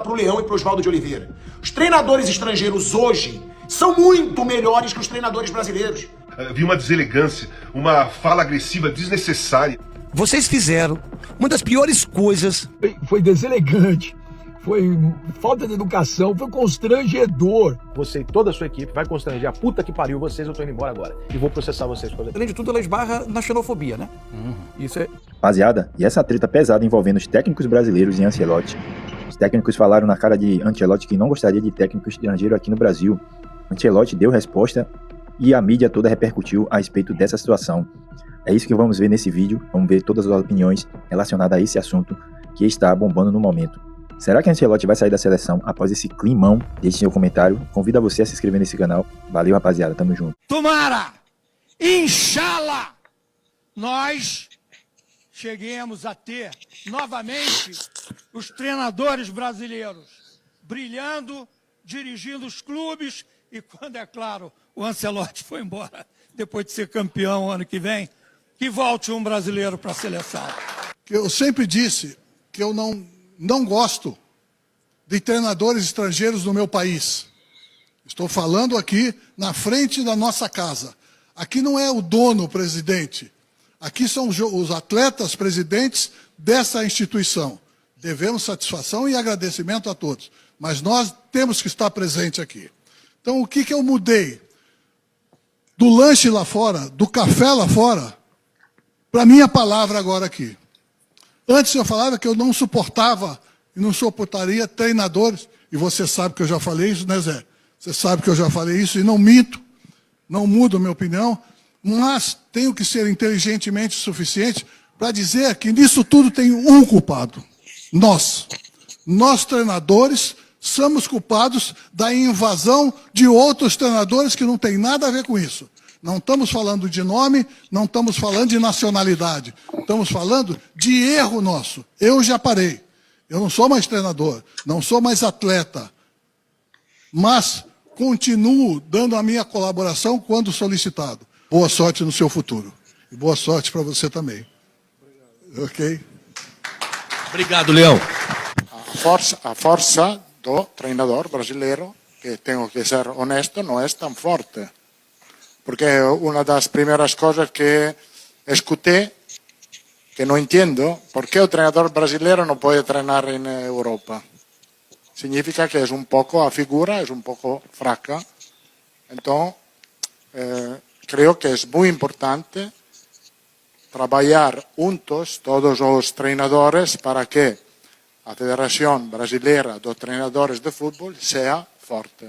para o Leão e para o Oswaldo de Oliveira. Os treinadores estrangeiros hoje são muito melhores que os treinadores brasileiros. Vi uma deselegância, uma fala agressiva desnecessária. Vocês fizeram uma das piores coisas. Foi deselegante, foi falta de educação, foi constrangedor. Você e toda a sua equipe vai constranger a puta que pariu vocês, eu tô indo embora agora. E vou processar vocês. Além de tudo, ela esbarra na xenofobia, né? Isso é... Rapaziada, e essa treta pesada envolvendo os técnicos brasileiros e Ancelotti? Os técnicos falaram na cara de Ancelotti que não gostaria de técnico estrangeiro aqui no Brasil. Ancelotti deu resposta e a mídia toda repercutiu a respeito dessa situação. É isso que vamos ver nesse vídeo, vamos ver todas as opiniões relacionadas a esse assunto que está bombando no momento. Será que Ancelotti vai sair da seleção após esse climão? Deixe seu comentário, convido a você a se inscrever nesse canal. Valeu, rapaziada, tamo junto. Tomara! Inshallah! Nós cheguemos a ter novamente os treinadores brasileiros brilhando, dirigindo os clubes e quando, é claro, o Ancelotti foi embora depois de ser campeão ano que vem, que volte um brasileiro para a seleção. Eu sempre disse que eu não gosto de treinadores estrangeiros no meu país. Estou falando aqui na frente da nossa casa. Aqui não é o dono o presidente. Aqui são os atletas presidentes dessa instituição. Devemos satisfação e agradecimento a todos. Mas nós temos que estar presente aqui. Então, o que eu mudei? Do lanche lá fora, do café lá fora, para a minha palavra agora aqui. Antes eu falava que eu não suportava e não suportaria treinadores, e você sabe que eu já falei isso, né, Zé? Você sabe que eu já falei isso e não minto, não mudo a minha opinião, mas tenho que ser inteligentemente suficiente para dizer que nisso tudo tem um culpado. Nós. Nós, treinadores, somos culpados da invasão de outros treinadores que não tem nada a ver com isso. Não estamos falando de nome, não estamos falando de nacionalidade. Estamos falando de erro nosso. Eu já parei. Eu não sou mais treinador, não sou mais atleta. Mas continuo dando a minha colaboração quando solicitado. Boa sorte no seu futuro. E boa sorte para você também. Ok? Obrigado, Leão. A força do treinador brasileiro, que tenho que ser honesto, não é tão forte. Porque uma das primeiras coisas que escutei, que não entendo, por que o treinador brasileiro não pode treinar em Europa? Significa que é um pouco, a figura é um pouco fraca. Então, creio que é muito importante trabalhar juntos, todos os treinadores, para que a Federação Brasileira dos Treinadores de Futebol seja forte.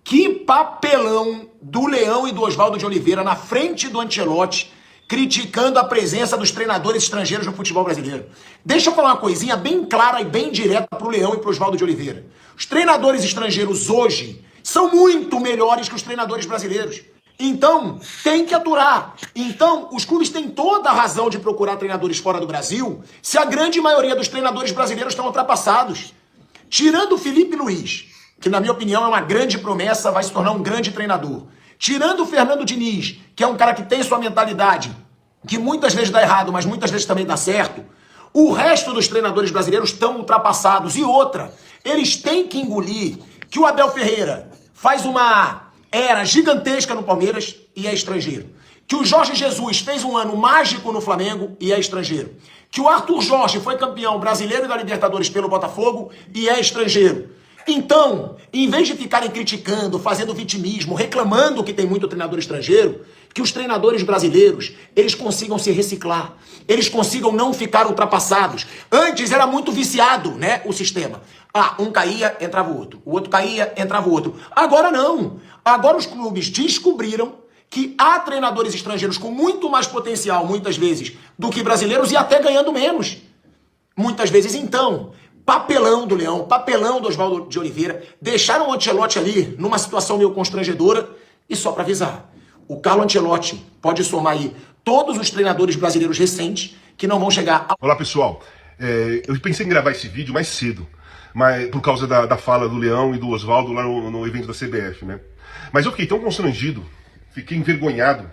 Que papelão do Leão e do Oswaldo de Oliveira na frente do Ancelotti, criticando a presença dos treinadores estrangeiros no futebol brasileiro. Deixa eu falar uma coisinha bem clara e bem direta para o Leão e para o Oswaldo de Oliveira. Os treinadores estrangeiros hoje são muito melhores que os treinadores brasileiros. Então, tem que aturar. Então, os clubes têm toda a razão de procurar treinadores fora do Brasil se a grande maioria dos treinadores brasileiros estão ultrapassados. Tirando o Felipe Luiz, que na minha opinião é uma grande promessa, vai se tornar um grande treinador. Tirando o Fernando Diniz, que é um cara que tem sua mentalidade, que muitas vezes dá errado, mas muitas vezes também dá certo, o resto dos treinadores brasileiros estão ultrapassados. E outra, eles têm que engolir que o Abel Ferreira faz uma era gigantesca no Palmeiras e é estrangeiro. Que o Jorge Jesus fez um ano mágico no Flamengo e é estrangeiro. Que o Arthur Jorge foi campeão brasileiro e da Libertadores pelo Botafogo e é estrangeiro. Então, em vez de ficarem criticando, fazendo vitimismo, reclamando que tem muito treinador estrangeiro, que os treinadores brasileiros, eles consigam se reciclar, eles consigam não ficar ultrapassados. Antes era muito viciado, né, o sistema. Ah, um caía, entrava o outro caía, entrava o outro. Agora não. Agora os clubes descobriram que há treinadores estrangeiros com muito mais potencial, muitas vezes, do que brasileiros e até ganhando menos. Muitas vezes, então, papelão do Leão, papelão do Oswaldo de Oliveira, deixaram o Ancelotti ali numa situação meio constrangedora. E só para avisar, o Carlo Ancelotti pode somar aí todos os treinadores brasileiros recentes que não vão chegar a... Olá, pessoal. Eu pensei em gravar esse vídeo mais cedo, mas por causa da fala do Leão e do Oswaldo lá no evento da CBF, né? Mas eu fiquei tão constrangido, fiquei envergonhado,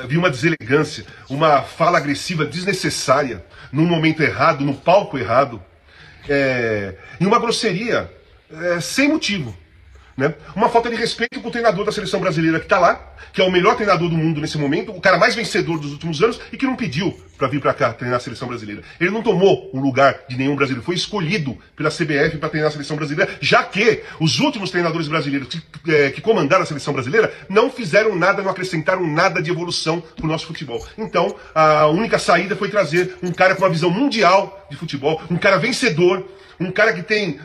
vi uma deselegância, uma fala agressiva desnecessária, num momento errado, no palco errado, e uma grosseria sem motivo. Né? Uma falta de respeito pro treinador da seleção brasileira que tá lá, que é o melhor treinador do mundo nesse momento, o cara mais vencedor dos últimos anos e que não pediu para vir para cá treinar a seleção brasileira. Ele não tomou o lugar de nenhum brasileiro, foi escolhido pela CBF para treinar a seleção brasileira, já que os últimos treinadores brasileiros que comandaram a seleção brasileira não fizeram nada, não acrescentaram nada de evolução pro nosso futebol. Então, a única saída foi trazer um cara com uma visão mundial de futebol, um cara vencedor, um cara que tem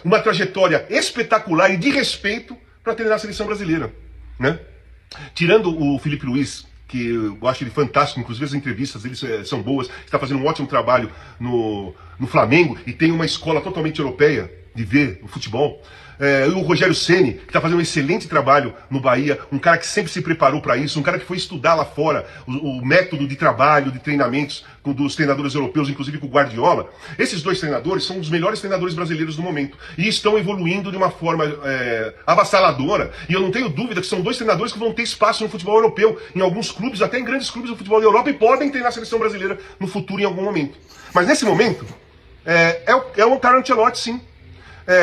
uma trajetória espetacular e de respeito para treinar a seleção brasileira, né? Tirando o Felipe Luiz, que eu acho ele fantástico, inclusive as entrevistas dele são boas, está fazendo um ótimo trabalho no Flamengo e tem uma escola totalmente europeia de ver o futebol. E o Rogério Ceni, que está fazendo um excelente trabalho no Bahia, um cara que sempre se preparou para isso, um cara que foi estudar lá fora o método de trabalho, de treinamentos dos treinadores europeus, inclusive com o Guardiola. Esses dois treinadores são os melhores treinadores brasileiros do momento e estão evoluindo de uma forma avassaladora. E eu não tenho dúvida que são dois treinadores que vão ter espaço no futebol europeu, em alguns clubes, até em grandes clubes do futebol da Europa, e podem treinar a seleção brasileira no futuro em algum momento. Mas nesse momento, é o Carlo Ancelotti, sim.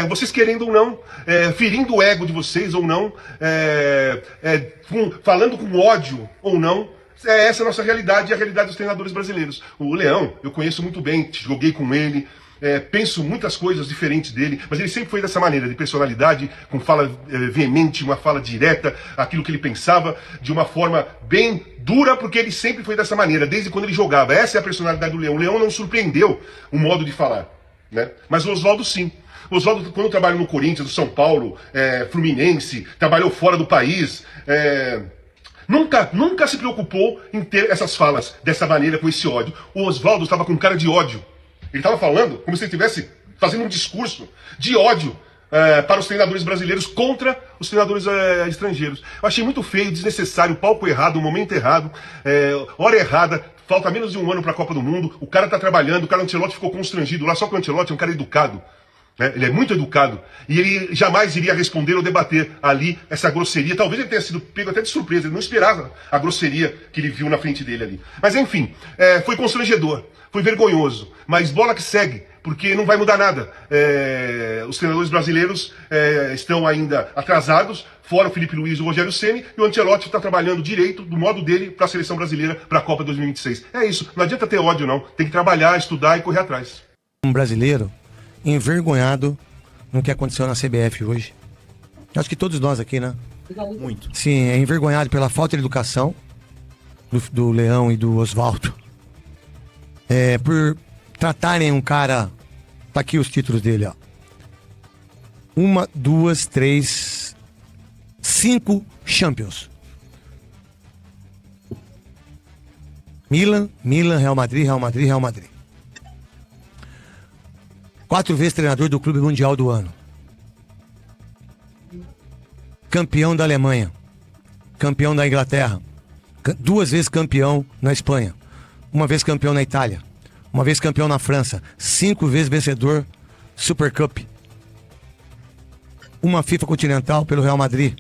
Vocês querendo ou não, ferindo o ego de vocês ou não, falando com ódio ou não, essa é a nossa realidade e a realidade dos treinadores brasileiros. O Leão, eu conheço muito bem, joguei com ele, penso muitas coisas diferentes dele, mas ele sempre foi dessa maneira, de personalidade, com fala veemente, uma fala direta, aquilo que ele pensava, de uma forma bem dura, porque ele sempre foi dessa maneira, desde quando ele jogava. Essa é a personalidade do Leão. O Leão não surpreendeu o modo de falar, né? Mas o Oswaldo sim. O Oswaldo, quando trabalhou no Corinthians, no São Paulo, Fluminense, trabalhou fora do país, nunca se preocupou em ter essas falas dessa maneira, com esse ódio. O Oswaldo estava com cara de ódio. Ele estava falando como se ele estivesse fazendo um discurso de ódio para os treinadores brasileiros contra os treinadores estrangeiros. Eu achei muito feio, desnecessário, palco errado, momento errado, hora errada. Falta menos de um ano para a Copa do Mundo. O cara está trabalhando, o cara Ancelotti ficou constrangido lá, só que o Ancelotti é um cara educado. Ele é muito educado e ele jamais iria responder ou debater ali essa grosseria. Talvez ele tenha sido pego até de surpresa, ele não esperava a grosseria que ele viu na frente dele ali. Mas enfim, foi constrangedor, foi vergonhoso, mas bola que segue, porque não vai mudar nada. Os treinadores brasileiros estão ainda atrasados, fora o Felipe Luiz e o Rogério Ceni, e o Ancelotti está trabalhando direito, do modo dele, para a seleção brasileira, para a Copa 2026. É isso, não adianta ter ódio não, tem que trabalhar, estudar e correr atrás. Um brasileiro envergonhado no que aconteceu na CBF hoje. Acho que todos nós aqui, né? Muito. Sim, é envergonhado pela falta de educação do Leão e do Oswaldo. Por tratarem um cara... Tá aqui os títulos dele, ó. 1, 2, 3, 5 Champions. Milan, Real Madrid, Real Madrid, Real Madrid. 4 vezes treinador do Clube Mundial do ano. Campeão da Alemanha. Campeão da Inglaterra. 2 vezes campeão na Espanha. 1 vez campeão na Itália. 1 vez campeão na França. 5 vezes vencedor Super Cup. 1 FIFA Continental pelo Real Madrid.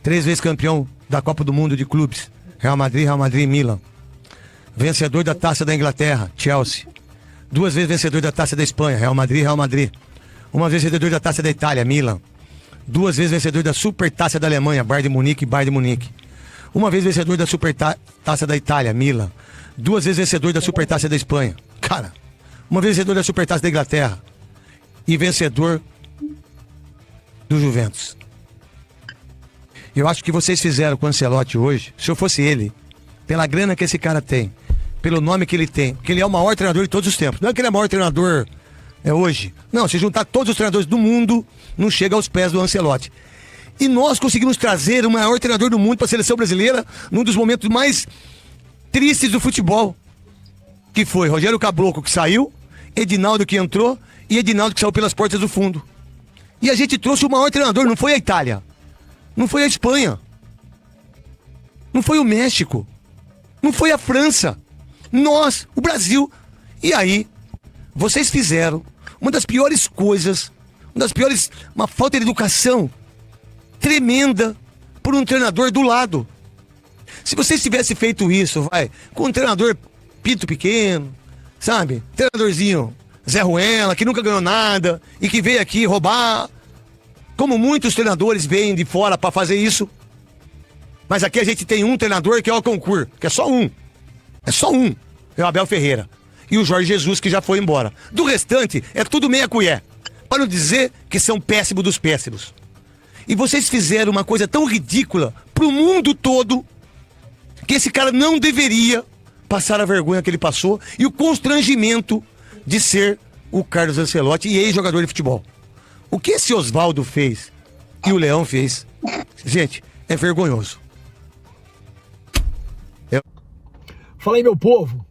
3 vezes campeão da Copa do Mundo de Clubes. Real Madrid e Milan. Vencedor da Taça da Inglaterra, Chelsea. 2 vezes vencedor da Taça da Espanha, Real Madrid. 1 vez vencedor da Taça da Itália, Milan. 2 vezes vencedor da Super Taça da Alemanha, Bayern de Munique. 1 vez vencedor da Super Taça da Itália, Milan. 2 vezes vencedor da Super Taça da Espanha. Cara, 1 vez vencedor da Super Taça da Inglaterra. E vencedor do Juventus. Eu acho que vocês fizeram com o Ancelotti hoje, se eu fosse ele, pela grana que esse cara tem, pelo nome que ele tem, porque ele é o maior treinador de todos os tempos. Não é que ele é o maior treinador hoje. Não, se juntar todos os treinadores do mundo, não chega aos pés do Ancelotti. E nós conseguimos trazer o maior treinador do mundo para a seleção brasileira num dos momentos mais tristes do futebol. Que foi Rogério Caboclo, que saiu, Edinaldo, que entrou, e Edinaldo, que saiu pelas portas do fundo. E a gente trouxe o maior treinador, não foi a Itália, não foi a Espanha, não foi o México, não foi a França. Nós, o Brasil. E aí, vocês fizeram uma das piores coisas, uma falta de educação tremenda por um treinador do lado. Se vocês tivessem feito isso, com um treinador pinto pequeno, sabe? Treinadorzinho Zé Ruela, que nunca ganhou nada e que veio aqui roubar. Como muitos treinadores vêm de fora para fazer isso. Mas aqui a gente tem um treinador que é o concurso, que é só um. É só um. É o Abel Ferreira. E o Jorge Jesus, que já foi embora. Do restante, é tudo meia colher. Para não dizer que são péssimos dos péssimos. E vocês fizeram uma coisa tão ridícula pro mundo todo, que esse cara não deveria passar a vergonha que ele passou e o constrangimento de ser o Carlos Ancelotti e ex-jogador de futebol. O que esse Osvaldo fez e o Leão fez, gente, é vergonhoso. Fala aí, meu povo.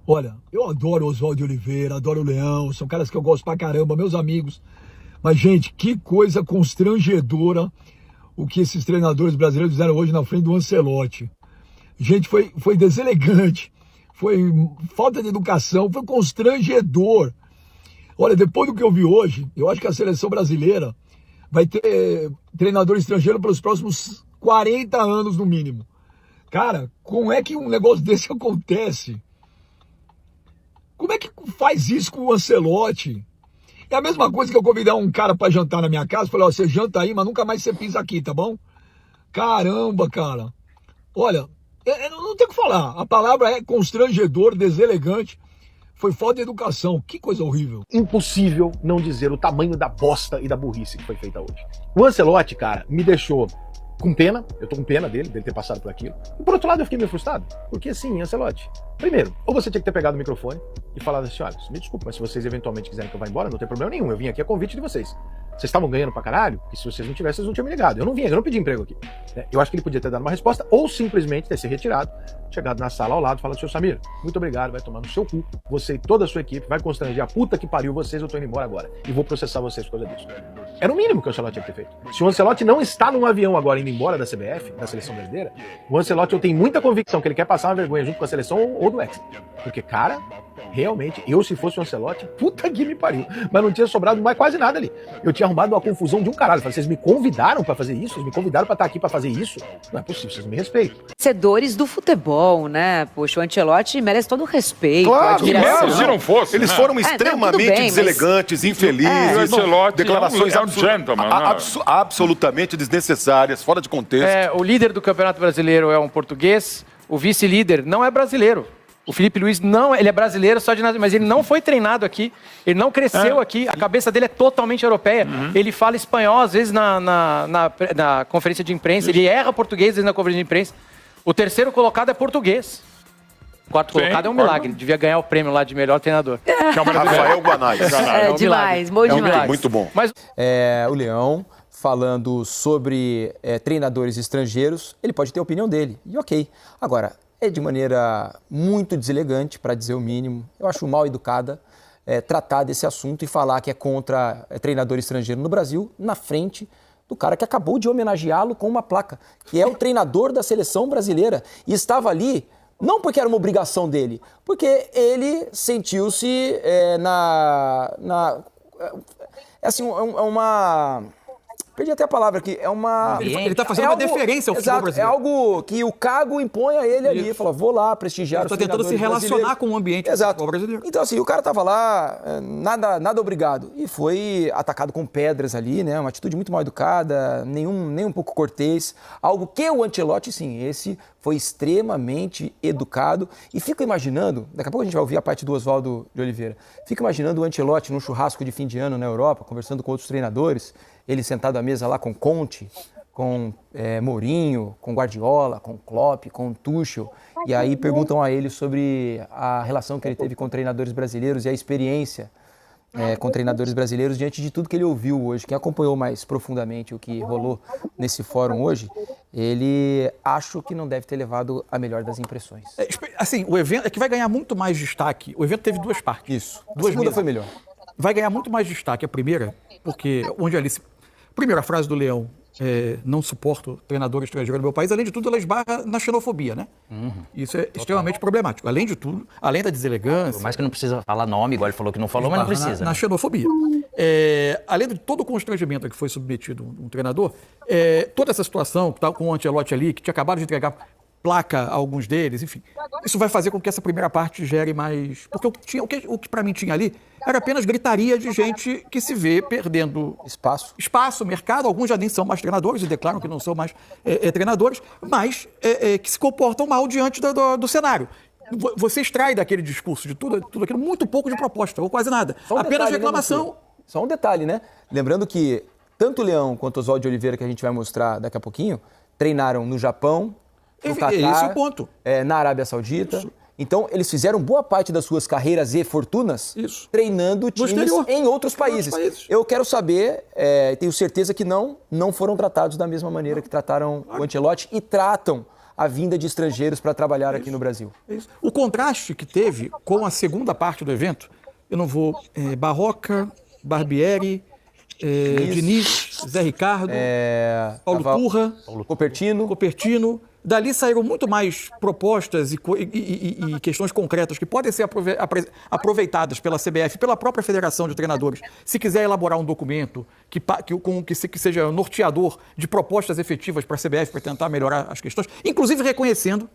Olha, eu adoro o Oswaldo de Oliveira, adoro o Leão, são caras que eu gosto pra caramba, meus amigos. Mas, gente, que coisa constrangedora o que esses treinadores brasileiros fizeram hoje na frente do Ancelotti. Gente, foi deselegante, foi falta de educação, foi constrangedor. Olha, depois do que eu vi hoje, eu acho que a seleção brasileira vai ter treinador estrangeiro pelos próximos 40 anos no mínimo. Cara, como é que um negócio desse acontece? Como é que faz isso com o Ancelotti? É a mesma coisa que eu convidar um cara pra jantar na minha casa e falar, ó, você janta aí, mas nunca mais você pisa aqui, tá bom? Caramba, cara. Olha, não tem o que falar. A palavra é constrangedor, deselegante. Foi falta de educação. Que coisa horrível. Impossível não dizer o tamanho da bosta e da burrice que foi feita hoje. O Ancelotti, cara, me deixou com pena. Eu tô com pena dele ter passado por aquilo. E por outro lado, eu fiquei meio frustrado. Porque assim, Ancelotti, primeiro, ou você tinha que ter pegado o microfone e falado assim, olha, me desculpa, mas se vocês eventualmente quiserem que eu vá embora, não tem problema nenhum. Eu vim aqui a convite de vocês. Vocês estavam ganhando pra caralho, e se vocês não tivessem, vocês não tinham me ligado. Eu não pedi emprego aqui. Eu acho que ele podia ter dado uma resposta, ou simplesmente ter se retirado, chegado na sala ao lado e falado, seu Samir, muito obrigado, vai tomar no seu cu. Você e toda a sua equipe vai constranger a puta que pariu vocês, eu tô indo embora agora. E vou processar vocês por causa disso. Era o mínimo que o Ancelotti tinha que ter feito. Se o Ancelotti não está num avião agora indo embora da CBF, da seleção brasileira, o Ancelotti, eu tenho muita convicção que ele quer passar uma vergonha junto com a seleção ou do Hexa. Porque, cara, realmente, eu se fosse o Ancelotti, puta que me pariu. Mas não tinha sobrado mais quase nada ali. Eu tinha arrumado uma confusão de um caralho. Falei, vocês me convidaram pra fazer isso? Vocês me convidaram pra estar aqui pra fazer isso? Não é possível, vocês me respeitam. Torcedores do futebol, né? Poxa, o Ancelotti merece todo o respeito, claro, admiração. mesmo se não fosse. Eles foram extremamente deselegantes, infelizes, declarações absolutamente desnecessárias, fora de contexto. O líder do Campeonato Brasileiro é um português, o vice-líder não é brasileiro. O Felipe Luiz não, ele é brasileiro só de nada, mas ele não foi treinado aqui, ele não cresceu aqui, a cabeça dele é totalmente europeia. Ele fala espanhol, às vezes, na conferência de imprensa, ele erra português, às vezes, na conferência de imprensa. O terceiro colocado é português. O quarto colocado é um milagre, devia ganhar o prêmio lá de melhor treinador. Rafael Guanais. É demais, bom demais. Muito bom. Mas o Leão, falando sobre treinadores estrangeiros, ele pode ter a opinião dele, e ok. Agora, é de maneira muito deselegante, para dizer o mínimo. Eu acho mal educada tratar desse assunto e falar que é contra treinador estrangeiro no Brasil, na frente do cara que acabou de homenageá-lo com uma placa, que é o treinador da seleção brasileira. E estava ali, não porque era uma obrigação dele, porque ele sentiu-se perdi até a palavra aqui. É uma... Ele está fazendo uma deferência ao futebol brasileiro. É algo que o cargo impõe a ele ali. Fala, vou lá prestigiar os treinadores brasileiros. Está tentando se relacionar com o ambiente do futebol brasileiro. Então, assim, o cara estava lá, nada obrigado. E foi atacado com pedras ali, né? Uma atitude muito mal educada, nem um pouco cortês. Algo que o Ancelotti, sim, esse foi extremamente educado. E fico imaginando, daqui a pouco a gente vai ouvir a parte do Oswaldo de Oliveira, fico imaginando o Ancelotti num churrasco de fim de ano na Europa, conversando com outros treinadores, ele sentado à mesa lá com Conte, com Mourinho, com Guardiola, com Klopp, com Tuchel, e aí perguntam a ele sobre a relação que ele teve com treinadores brasileiros e a experiência com treinadores brasileiros diante de tudo que ele ouviu hoje. Quem acompanhou mais profundamente o que rolou nesse fórum hoje, ele acho que não deve ter levado a melhor das impressões. Assim, o evento é que vai ganhar muito mais destaque. O evento teve duas partes. Isso. A segunda foi melhor. Vai ganhar muito mais destaque a primeira, porque onde ali primeiro, a frase do Leão, não suporto treinador estrangeiro no meu país, além de tudo, ela esbarra na xenofobia, né? Isso é extremamente problemático. Além de tudo, além da deselegância... Por mais que não precisa falar nome, igual ele falou que não falou, mas não precisa. Na xenofobia. Além de todo o constrangimento a que foi submetido um treinador, toda essa situação, que tá com o Ancelotti ali, que tinha acabado de entregar placa a alguns deles, enfim. Isso vai fazer com que essa primeira parte gere mais... Porque o que para mim tinha ali era apenas gritaria de gente que se vê perdendo espaço, mercado. Alguns já nem são mais treinadores e declaram que não são mais treinadores, mas que se comportam mal diante do cenário. Você extrai daquele discurso de tudo aquilo muito pouco de proposta, ou quase nada. Apenas reclamação. Só um detalhe, né? Lembrando que tanto o Leão quanto o Oswaldo de Oliveira, que a gente vai mostrar daqui a pouquinho, treinaram no Japão, no Catar, esse é o ponto. Na Arábia Saudita. Isso. Então, eles fizeram boa parte das suas carreiras e fortunas treinando times em outros países. Eu quero saber, tenho certeza que não foram tratados da mesma maneira que trataram o Ancelotti e tratam a vinda de estrangeiros para trabalhar aqui no Brasil. O contraste que teve com a segunda parte do evento, eu não vou... Barroca, Barbieri, Diniz, Zé Ricardo, Paulo Turra, Copertino. Dali saíram muito mais propostas e questões concretas que podem ser aproveitadas pela CBF, pela própria Federação de Treinadores, se quiser elaborar um documento que seja norteador de propostas efetivas para a CBF para tentar melhorar as questões, inclusive reconhecendo.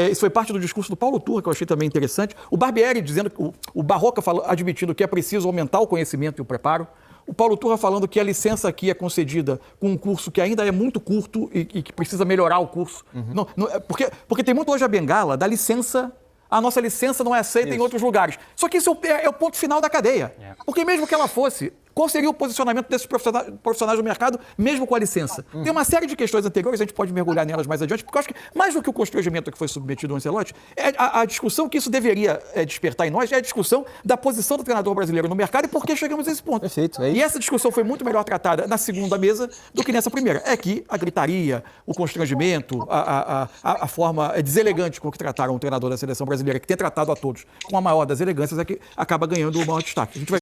Isso foi parte do discurso do Paulo Turra, que eu achei também interessante. O Barbieri dizendo, o Barroca admitindo que é preciso aumentar o conhecimento e o preparo. O Paulo Turra falando que a licença aqui é concedida com um curso que ainda é muito curto e que precisa melhorar o curso. Porque tem muito hoje a bengala da licença. A nossa licença não é aceita em outros lugares. Só que isso é o ponto final da cadeia. Porque mesmo que ela fosse, qual seria o posicionamento desses profissionais do mercado, mesmo com a licença? Tem uma série de questões anteriores, a gente pode mergulhar nelas mais adiante, porque eu acho que, mais do que o constrangimento que foi submetido ao Ancelotti, a discussão que isso deveria despertar em nós é a discussão da posição do treinador brasileiro no mercado e por que chegamos a esse ponto. Perfeito, E essa discussão foi muito melhor tratada na segunda mesa do que nessa primeira. É que a gritaria, o constrangimento, a forma deselegante com que trataram o treinador da seleção brasileira, que tem tratado a todos com a maior das elegâncias, é que acaba ganhando o maior destaque. A gente vai